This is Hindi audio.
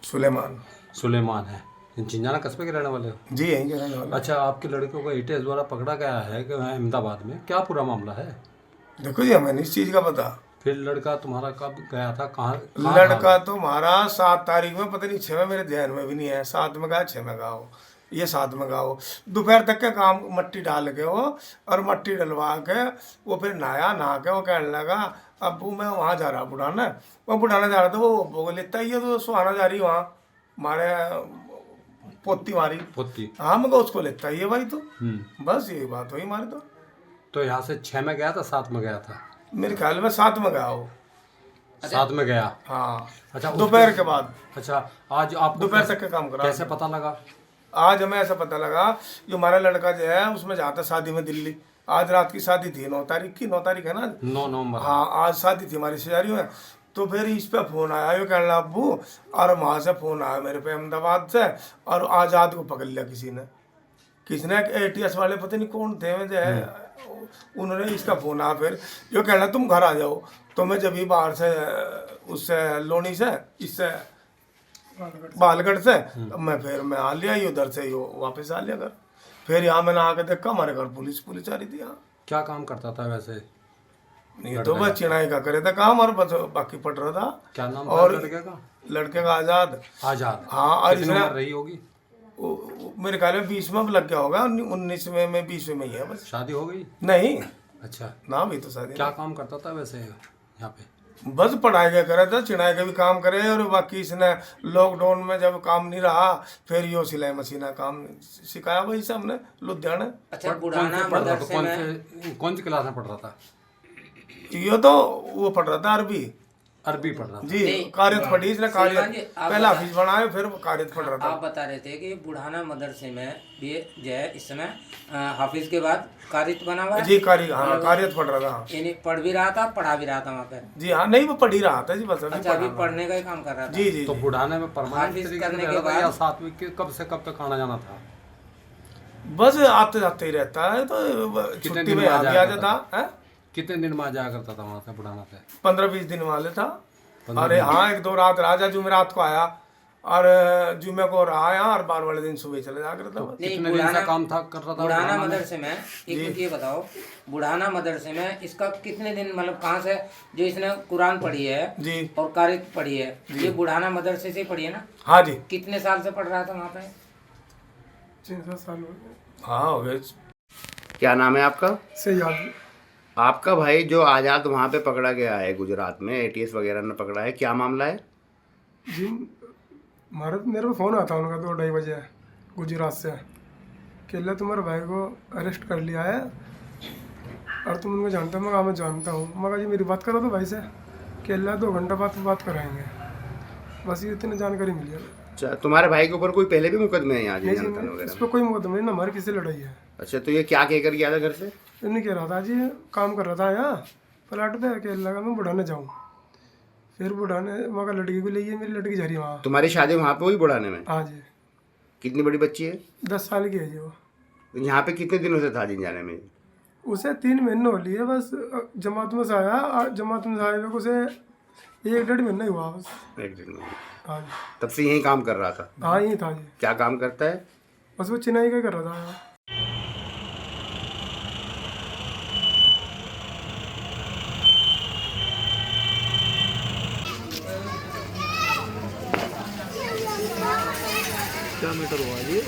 सुलेमान। सुलेमान है। झिंझाना कस्बे के रहने वाले हो? जी यहीं के रहने वाला। अच्छा, आपके लड़के को एटीएस द्वारा पकड़ा गया है अहमदाबाद में, क्या पूरा मामला है? देखो जी हमें नहीं इस चीज़ का पता। फिर लड़का तुम्हारा कब गया था, कहाँ? लड़का तो हमारा 7 तारीख में, पता नहीं 6 में, मेरे ध्यान में भी नहीं है, 7 में गया 6 में गया हो, ये 7 में गया हो। दोपहर तक के काम मट्टी डाल के हो, और मट्टी डलवा के वो फिर नहा के वो कहने लगा अबू मैं वहाँ जा रहा बुढ़ाना। वो बुढ़ाना जा रहा था, वो लेता ही है तो सुहाना जा रही वहाँ हमारे पोती मारी पोती। हाँ मैं उसको लेता ही है भाई। तो बस यही बात हुई हमारी। तो यहाँ से 6 में गया था, 7 में गया था? मेरे ख्याल में 7 में गया हो। 7 में गया। हाँ। अच्छा, दोपहर के बाद। अच्छा, आज आप दोपहर तक का काम करा। कैसे पता लगा? आज हमें ऐसा पता लगा जो हमारा लड़का जो है उसमें जाता शादी में दिल्ली। आज रात की शादी थी 9 तारीख की, 9 तारीख है ना? 9 नवंबर। हाँ आज शादी थी हमारी रिश्तेदारी में। तो फिर इस पे फ़ोन आया, ये कहना अब्बू, और वहाँ से फ़ोन आया मेरे पे अहमदाबाद से, और आज़ाद को पकड़ लिया किसी ने एटीएस वाले, पता नहीं कौन थे जो है, उन्होंने इसका फ़ोन आया। फिर जो कहना तुम घर आ जाओ। तो मैं जब ही बाहर से उससे लोनी से इससे बालगढ़ से मैं आ लिया ही उधर से, यो वापस आ लिया घर। फिर यहाँ मैंने आके देखा हमारे घर पुलिस आ रही थी यहाँ। क्या काम करता था वैसे? नहीं तो बस चिनाई का करे था काम, और बस बाकी पढ़ रहा था। क्या नाम था और लड़के का? लड़के का आज़ाद। आज़ाद। हाँ। और कितनी इसने उम्र रही होगी? मेरे ख्याल में 20 में लग गया होगा, 19 में 20 में ही है बस। शादी हो गई? नहीं। अच्छा। ना भी तो शादी। क्या काम करता था वैसे यहाँ पे? बस पढ़ाई का करे था, चिनाई का भी काम करे, और बाकी इसने लॉकडाउन में जब काम नहीं रहा फिर यो सिलाई मशीन का काम सिखाया वही से हमने लुधियाना। अच्छा, बुढ़ाना मदरसे में कौन सी क्लास में पढ़ रहा था? यो तो वो पढ़ रहा था अरबी पढ़ रहा था जी। कारियत पढ़ी इसने, कारियत पहला हाफिज बनाया, फिर कारियत पढ़ रहा था। आप बता रहे थे कि बुढ़ाना मदरसे में ये जो है इस समय हाफिज के बाद कारियत बना हुआ है जी। कारियत पढ़ रहा था, यानी पढ़ भी रहा था, पढ़ा भी रहा था वहाँ पे? जी हाँ। नहीं वो पढ़ ही रहा था जी, बस अच्छा, अभी पढ़ने का ही काम कर रहा था? जी। तो बुढ़ाने में परमानेंट तरीके से रहता था या साथ में कब से कब तक आना जाना था? बस आते जाते ही रहता है, तो छुट्टी में आ जाता है। कितने दिन में आ जाया करता था वहाँ से बुढ़ाना से? 15-20 दिन वाले था। अरे हाँ, 1-2 रात राजा जुमेरात को आया, और जुमे को रहा यहाँ, और 12 वाले दिन सुबह चले जा करता। कितने दिन से काम था कर रहा था बुढ़ाना मदरसे में? एक मिनट ये बताओ, बुढ़ाना मदरसे में इसका कितने दिन, मतलब कहाँ से जो इसने कुरान पढ़ी है जी और कारियत पढ़ी है, ये बुढ़ाना मदरसे से पढ़ी है ना? हाँ जी। कितने साल से पढ़ रहा था वहाँ पे? 6-7 साल हो गए। हाँ हो गए। क्या नाम है आपका? सैयद। आपका भाई जो आज़ाद वहाँ पे पकड़ा गया है गुजरात में, एटीएस वगैरह ने पकड़ा है, क्या मामला है जी? मेरे को फ़ोन आता उनका 2-2:30 बजे गुजरात से कि अल्लाह तुम्हारे भाई को अरेस्ट कर लिया है और तुम उनको जानते हो? मैं जानता हूँ। मगर जी मेरी बात करो तो भाई से कि अल्लाह 2 घंटा बाद बात कराएंगे। बस ये इतनी जानकारी मिली है। अच्छा, तुम्हारे भाई के ऊपर कोई पहले भी मुकदमे हैं यहाँ नहीं जी, जनता इस वगैरह? पर कोई मुकदमा नहीं ना, हमारी किसी लड़ाई है। अच्छा, तो ये क्या कहकर गया था घर से? नहीं कह रहा था जी, काम कर रहा था यहाँ प्लाट पे, कि अल्लाह का मैं बुढ़ाने जाऊँ। फिर बुढ़ाने वहाँ का लड़की को ले, मेरी लड़की जा रही है वहाँ। तुम्हारी शादी वहाँ पे हुई बुढ़ाने में? हाँ जी। कितनी बड़ी बच्ची है? 10 साल की है जी वो। यहाँ पे कितने दिनों से था जिंजाने में? उसे 3 महीने हो लिए बस। जमात में से आया, जमात में से आए हुए उसे 1-1.5 महीना ही हुआ बस। 1-1.5 महीने। हाँ जी। तब से यहीं काम कर रहा था? हाँ यही था जी। क्या काम करता है? बस वो चिनाई का कर रहा था। क्या मीटर हुआ जी?